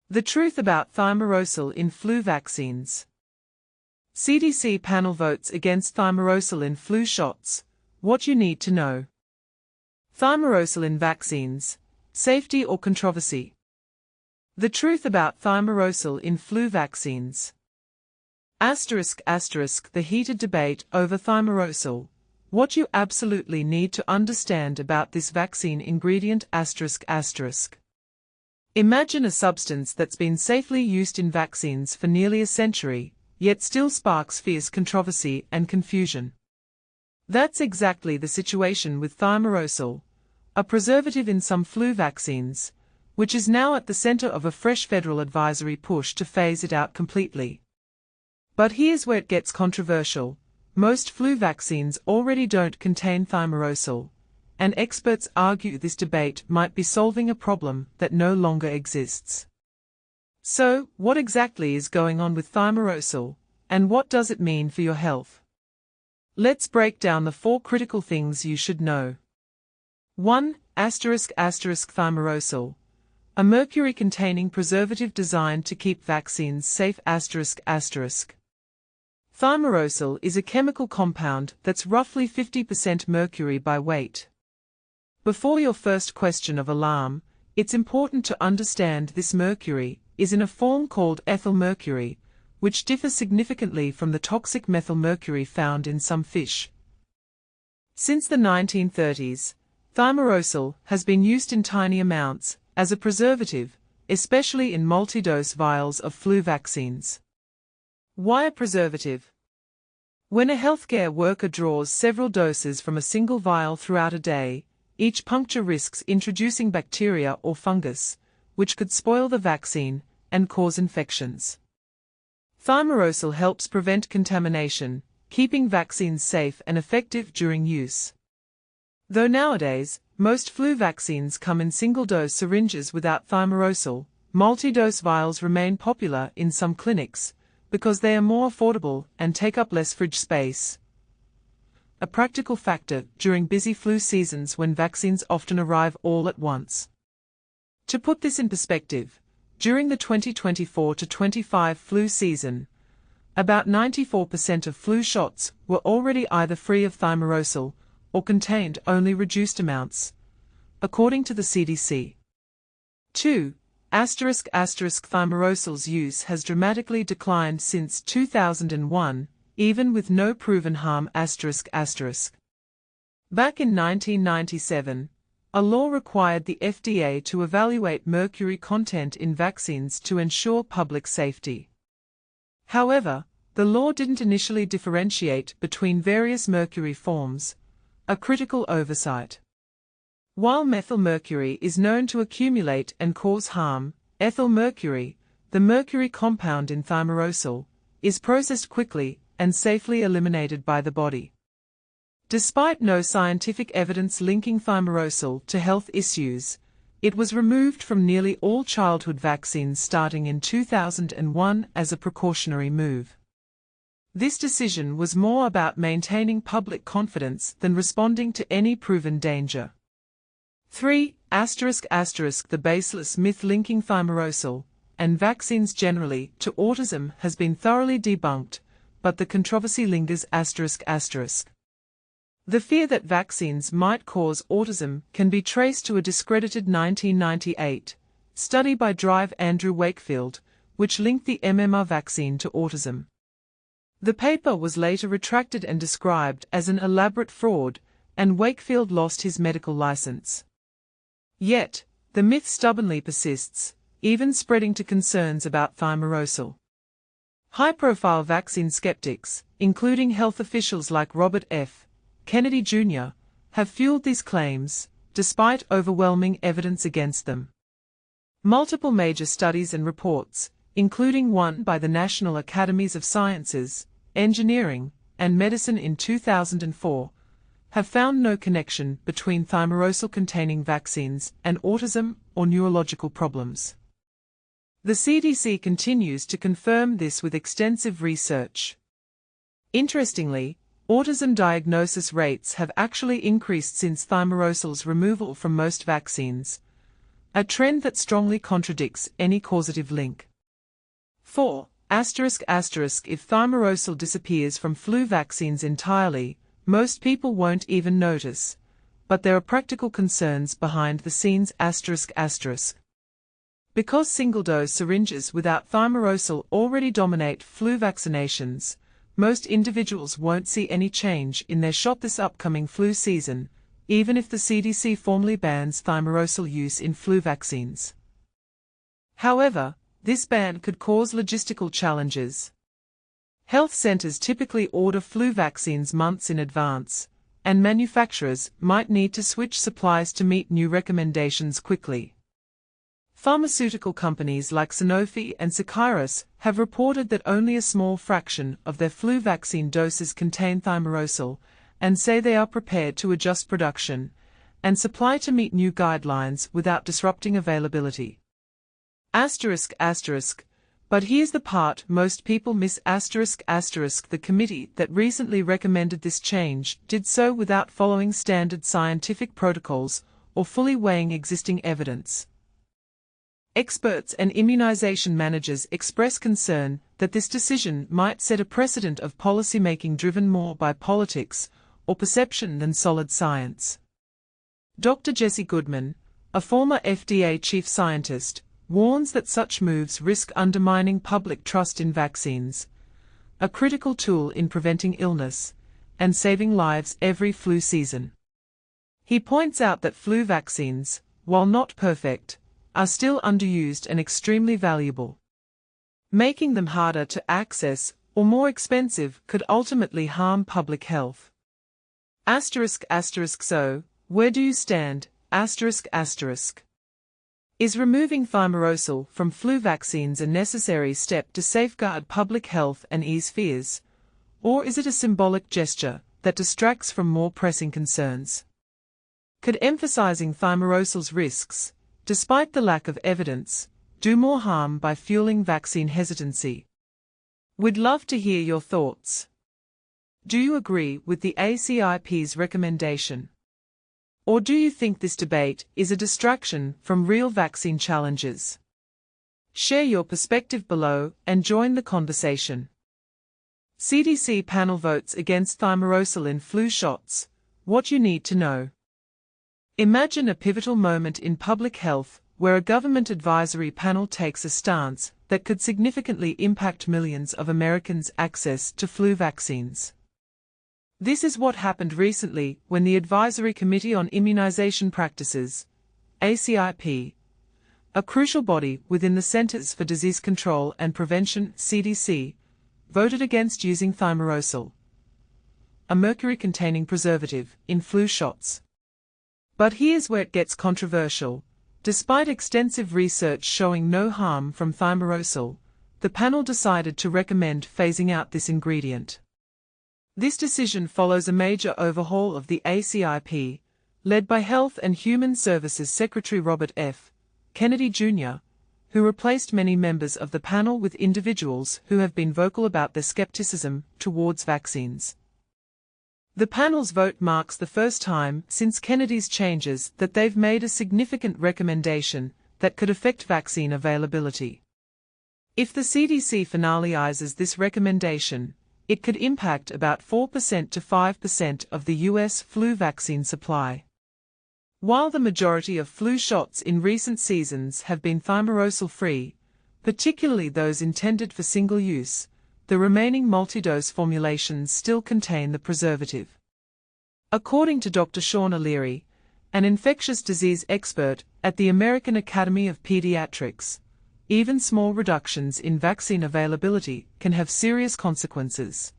The truth about thimerosal in flu vaccines. CDC panel votes against thimerosal in flu shots. What you need to know. Thimerosal in vaccines, safety or controversy? The truth about thimerosal in flu vaccines. The heated debate over thimerosal. What you absolutely need to understand about this vaccine ingredient. Imagine a substance that's been safely used in vaccines for nearly a century, yet still sparks fierce controversy and confusion. That's exactly the situation with thimerosal, a preservative in some flu vaccines, which is now at the center of a fresh federal advisory push to phase it out completely. But here's where it gets controversial. Most flu vaccines already don't contain thimerosal, and experts argue this debate might be solving a problem that no longer exists. So, what exactly is going on with thimerosal, and what does it mean for your health? Let's break down the 4 critical things you should know. 1. Thimerosal, a mercury-containing preservative designed to keep vaccines safe. Thimerosal is a chemical compound that's roughly 50% mercury by weight. Before your first question of alarm, it's important to understand this mercury is in a form called ethyl mercury, which differs significantly from the toxic methyl mercury found in some fish. Since the 1930s, thimerosal has been used in tiny amounts as a preservative, especially in multi-dose vials of flu vaccines. Why a preservative? When a healthcare worker draws several doses from a single vial throughout a day, each puncture risks introducing bacteria or fungus, which could spoil the vaccine and cause infections. Thimerosal helps prevent contamination, keeping vaccines safe and effective during use. Though nowadays, most flu vaccines come in single-dose syringes without thimerosal, multi-dose vials remain popular in some clinics because they are more affordable and take up less fridge space. A practical factor during busy flu seasons when vaccines often arrive all at once. To put this in perspective, during the 2024-25 flu season, about 94% of flu shots were already either free of thimerosal or contained only reduced amounts, according to the CDC. 2. Thimerosal's use has dramatically declined since 2001, even with no proven harm. Back in 1997, a law required the FDA to evaluate mercury content in vaccines to ensure public safety. However, the law didn't initially differentiate between various mercury forms, a critical oversight. While methylmercury is known to accumulate and cause harm, ethyl mercury, the mercury compound in thimerosal, is processed quickly and safely eliminated by the body. Despite no scientific evidence linking thimerosal to health issues, it was removed from nearly all childhood vaccines starting in 2001 as a precautionary move. This decision was more about maintaining public confidence than responding to any proven danger. 3. The baseless myth linking thimerosal, and vaccines generally, to autism has been thoroughly debunked, but the controversy lingers. The fear that vaccines might cause autism can be traced to a discredited 1998 study by Drive Andrew Wakefield, which linked the MMR vaccine to autism. The paper was later retracted and described as an elaborate fraud, and Wakefield lost his medical license. Yet, the myth stubbornly persists, even spreading to concerns about thimerosal. High-profile vaccine skeptics, including health officials like Robert F. Kennedy Jr., have fueled these claims, despite overwhelming evidence against them. Multiple major studies and reports, including one by the National Academies of Sciences, Engineering, and Medicine in 2004, have found no connection between thimerosal-containing vaccines and autism or neurological problems. The CDC continues to confirm this with extensive research. Interestingly, autism diagnosis rates have actually increased since thimerosal's removal from most vaccines, a trend that strongly contradicts any causative link. 4. If thimerosal disappears from flu vaccines entirely, most people won't even notice. But there are practical concerns behind the scenes. Because single-dose syringes without thimerosal already dominate flu vaccinations, most individuals won't see any change in their shot this upcoming flu season, even if the CDC formally bans thimerosal use in flu vaccines. However, this ban could cause logistical challenges. Health centers typically order flu vaccines months in advance, and manufacturers might need to switch supplies to meet new recommendations quickly. Pharmaceutical companies like Sanofi and Thimerosal have reported that only a small fraction of their flu vaccine doses contain thimerosal, and say they are prepared to adjust production and supply to meet new guidelines without disrupting availability. But here's the part most people miss. The committee that recently recommended this change did so without following standard scientific protocols or fully weighing existing evidence. Experts and immunization managers express concern that this decision might set a precedent of policymaking driven more by politics or perception than solid science. Dr. Jesse Goodman, a former FDA chief scientist, warns that such moves risk undermining public trust in vaccines, a critical tool in preventing illness and saving lives every flu season. He points out that flu vaccines, while not perfect, are still underused and extremely valuable. Making them harder to access or more expensive could ultimately harm public health. So, where do you stand? Is removing thimerosal from flu vaccines a necessary step to safeguard public health and ease fears? Or is it a symbolic gesture that distracts from more pressing concerns? Could emphasizing thimerosal's risks, despite the lack of evidence, do more harm by fueling vaccine hesitancy? We'd love to hear your thoughts. Do you agree with the ACIP's recommendation? Or do you think this debate is a distraction from real vaccine challenges? Share your perspective below and join the conversation. CDC panel votes against thimerosal in flu shots. What you need to know. Imagine a pivotal moment in public health where a government advisory panel takes a stance that could significantly impact millions of Americans' access to flu vaccines. This is what happened recently when the Advisory Committee on Immunization Practices, ACIP, a crucial body within the Centers for Disease Control and Prevention, CDC, voted against using thimerosal, a mercury-containing preservative, in flu shots. But here's where it gets controversial. Despite extensive research showing no harm from thimerosal, the panel decided to recommend phasing out this ingredient. This decision follows a major overhaul of the ACIP, led by Health and Human Services Secretary Robert F. Kennedy Jr., who replaced many members of the panel with individuals who have been vocal about their skepticism towards vaccines. The panel's vote marks the first time since Kennedy's changes that they've made a significant recommendation that could affect vaccine availability. If the CDC finalizes this recommendation, it could impact about 4% to 5% of the U.S. flu vaccine supply. While the majority of flu shots in recent seasons have been thimerosal-free, particularly those intended for single use, the remaining multi-dose formulations still contain the preservative. According to Dr. Sean O'Leary, an infectious disease expert at the American Academy of Pediatrics, even small reductions in vaccine availability can have serious consequences.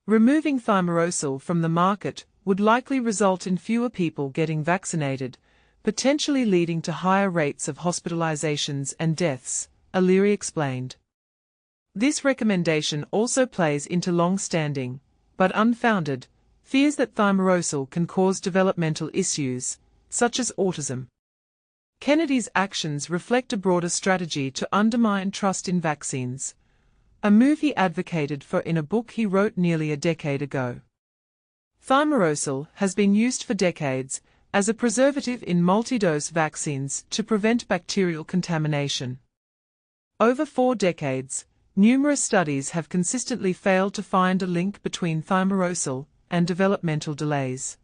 Removing thimerosal from the market would likely result in fewer people getting vaccinated, potentially leading to higher rates of hospitalizations and deaths, O'Leary explained. This recommendation also plays into long-standing, but unfounded, fears that thimerosal can cause developmental issues, such as autism. Kennedy's actions reflect a broader strategy to undermine trust in vaccines, a move he advocated for in a book he wrote nearly a decade ago. Thimerosal has been used for decades as a preservative in multi-dose vaccines to prevent bacterial contamination. Over 4 decades, numerous studies have consistently failed to find a link between thimerosal and developmental delays.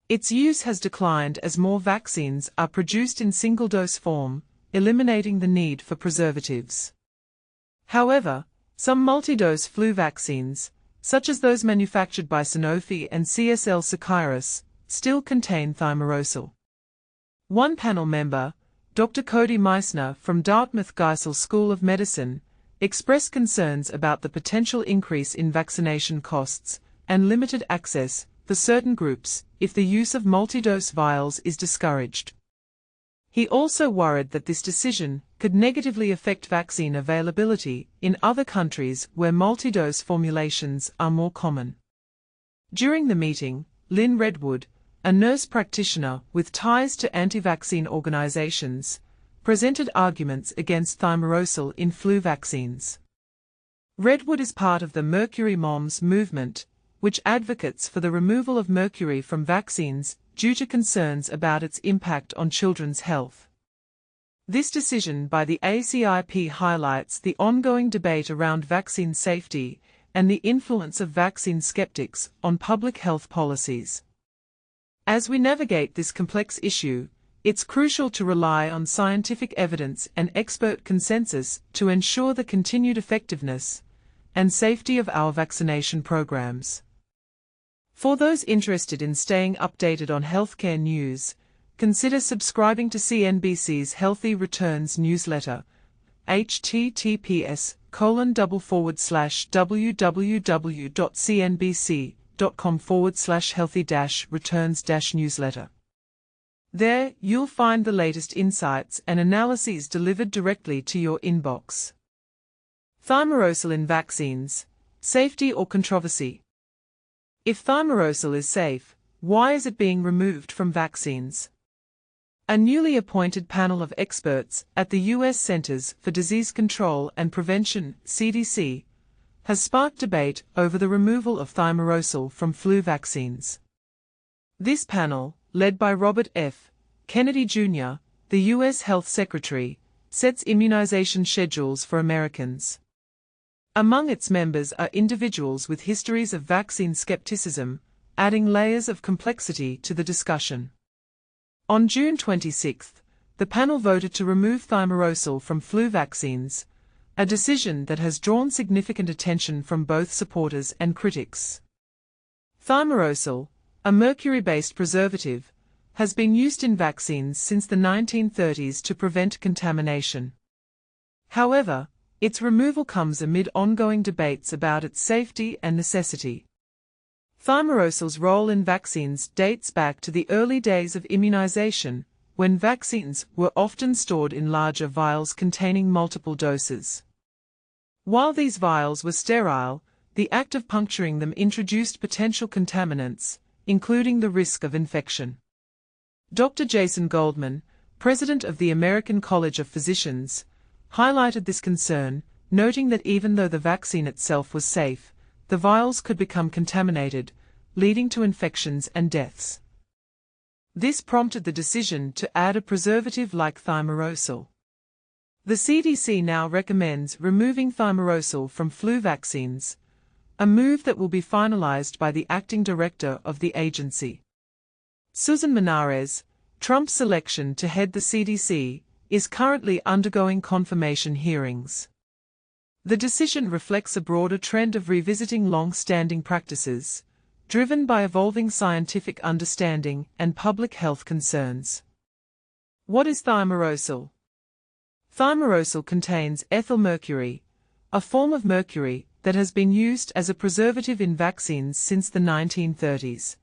Its use has declined as more vaccines are produced in single-dose form, eliminating the need for preservatives. However, some multi-dose flu vaccines, such as those manufactured by Sanofi and CSL Seqirus, still contain thimerosal. One panel member, Dr. Cody Meissner from Dartmouth Geisel School of Medicine, expressed concerns about the potential increase in vaccination costs and limited access for certain groups if the use of multi-dose vials is discouraged. He also worried that this decision could negatively affect vaccine availability in other countries where multi-dose formulations are more common. During the meeting, Lynn Redwood, a nurse practitioner with ties to anti-vaccine organizations, presented arguments against thimerosal in flu vaccines. Redwood is part of the Mercury Moms movement, which advocates for the removal of mercury from vaccines due to concerns about its impact on children's health. This decision by the ACIP highlights the ongoing debate around vaccine safety and the influence of vaccine skeptics on public health policies. As we navigate this complex issue, it's crucial to rely on scientific evidence and expert consensus to ensure the continued effectiveness and safety of our vaccination programs. For those interested in staying updated on healthcare news, consider subscribing to CNBC's Healthy Returns newsletter, https://www.cnbc.com/healthy-returns-newsletter. There, you'll find the latest insights and analyses delivered directly to your inbox. Thimerosal in vaccines, safety or controversy? If thimerosal is safe, why is it being removed from vaccines? A newly appointed panel of experts at the U.S. Centers for Disease Control and Prevention, CDC, has sparked debate over the removal of thimerosal from flu vaccines. This panel, led by Robert F. Kennedy Jr., the U.S. Health Secretary, sets immunization schedules for Americans. Among its members are individuals with histories of vaccine skepticism, adding layers of complexity to the discussion. On June 26, the panel voted to remove thimerosal from flu vaccines, a decision that has drawn significant attention from both supporters and critics. Thimerosal, a mercury-based preservative, has been used in vaccines since the 1930s to prevent contamination. However, its removal comes amid ongoing debates about its safety and necessity. Thimerosal's role in vaccines dates back to the early days of immunization, when vaccines were often stored in larger vials containing multiple doses. While these vials were sterile, the act of puncturing them introduced potential contaminants, including the risk of infection. Dr. Jason Goldman, president of the American College of Physicians, highlighted this concern, noting that even though the vaccine itself was safe, the vials could become contaminated, leading to infections and deaths. This prompted the decision to add a preservative like thimerosal. The CDC now recommends removing thimerosal from flu vaccines, a move that will be finalized by the acting director of the agency. Susan Menares, Trump's selection to head the CDC, is currently undergoing confirmation hearings. The decision reflects a broader trend of revisiting long-standing practices, driven by evolving scientific understanding and public health concerns. What is thimerosal? Thimerosal contains ethyl mercury, a form of mercury that has been used as a preservative in vaccines since the 1930s.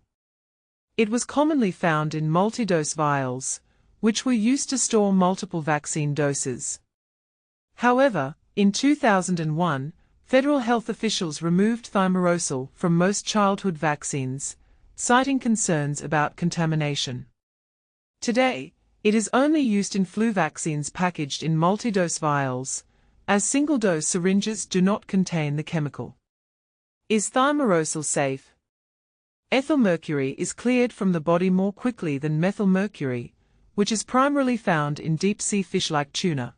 It was commonly found in multi-dose vials, which were used to store multiple vaccine doses. However, in 2001, federal health officials removed thimerosal from most childhood vaccines, citing concerns about contamination. Today, it is only used in flu vaccines packaged in multi-dose vials, as single-dose syringes do not contain the chemical. Is thimerosal safe? Ethylmercury is cleared from the body more quickly than methylmercury, which is primarily found in deep-sea fish like tuna.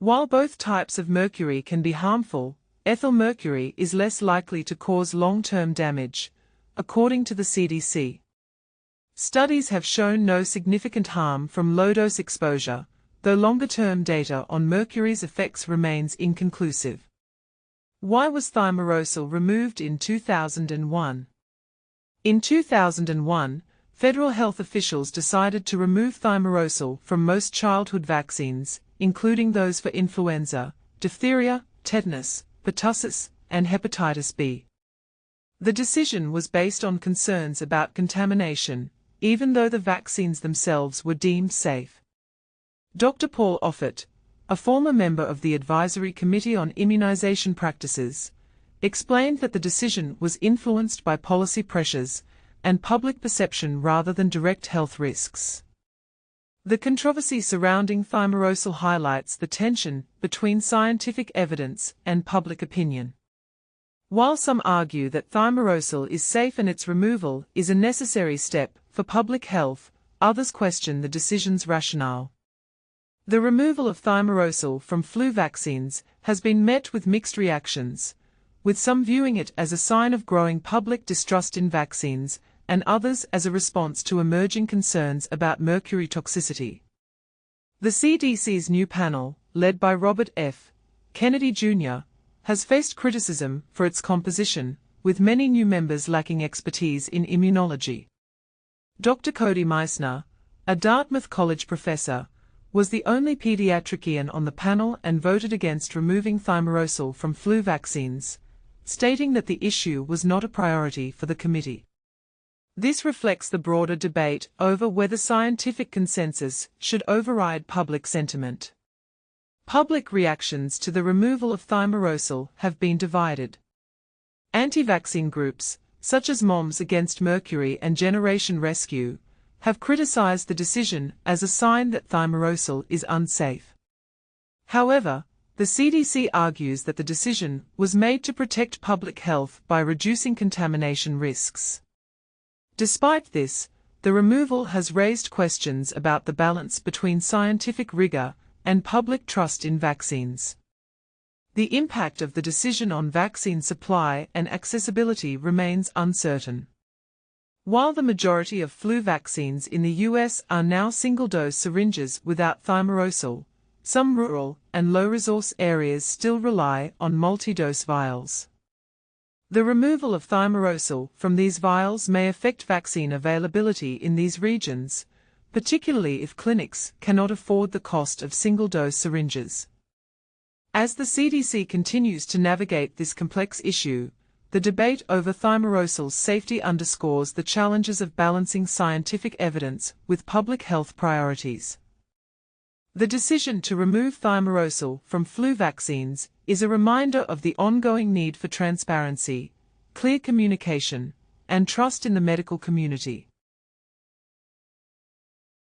While both types of mercury can be harmful, ethylmercury is less likely to cause long-term damage, according to the CDC. Studies have shown no significant harm from low-dose exposure, though longer-term data on mercury's effects remains inconclusive. Why was thimerosal removed in 2001? In 2001, federal health officials decided to remove thimerosal from most childhood vaccines, including those for influenza, diphtheria, tetanus, pertussis, and hepatitis B. The decision was based on concerns about contamination, even though the vaccines themselves were deemed safe. Dr. Paul Offit, a former member of the Advisory Committee on Immunization Practices, explained that the decision was influenced by policy pressures and public perception rather than direct health risks. The controversy surrounding thimerosal highlights the tension between scientific evidence and public opinion. While some argue that thimerosal is safe and its removal is a necessary step for public health, others question the decision's rationale. The removal of thimerosal from flu vaccines has been met with mixed reactions, with some viewing it as a sign of growing public distrust in vaccines, and others as a response to emerging concerns about mercury toxicity. The CDC's new panel, led by Robert F. Kennedy Jr., has faced criticism for its composition, with many new members lacking expertise in immunology. Dr. Cody Meissner, a Dartmouth College professor, was the only pediatrician on the panel and voted against removing thimerosal from flu vaccines, stating that the issue was not a priority for the committee. This reflects the broader debate over whether scientific consensus should override public sentiment. Public reactions to the removal of thimerosal have been divided. Anti-vaccine groups, such as Moms Against Mercury and Generation Rescue, have criticized the decision as a sign that thimerosal is unsafe. However, the CDC argues that the decision was made to protect public health by reducing contamination risks. Despite this, the removal has raised questions about the balance between scientific rigor and public trust in vaccines. The impact of the decision on vaccine supply and accessibility remains uncertain. While the majority of flu vaccines in the US are now single-dose syringes without thimerosal, some rural and low-resource areas still rely on multi-dose vials. The removal of thimerosal from these vials may affect vaccine availability in these regions, particularly if clinics cannot afford the cost of single-dose syringes. As the CDC continues to navigate this complex issue, the debate over thimerosal's safety underscores the challenges of balancing scientific evidence with public health priorities. The decision to remove thimerosal from flu vaccines is a reminder of the ongoing need for transparency, clear communication, and trust in the medical community.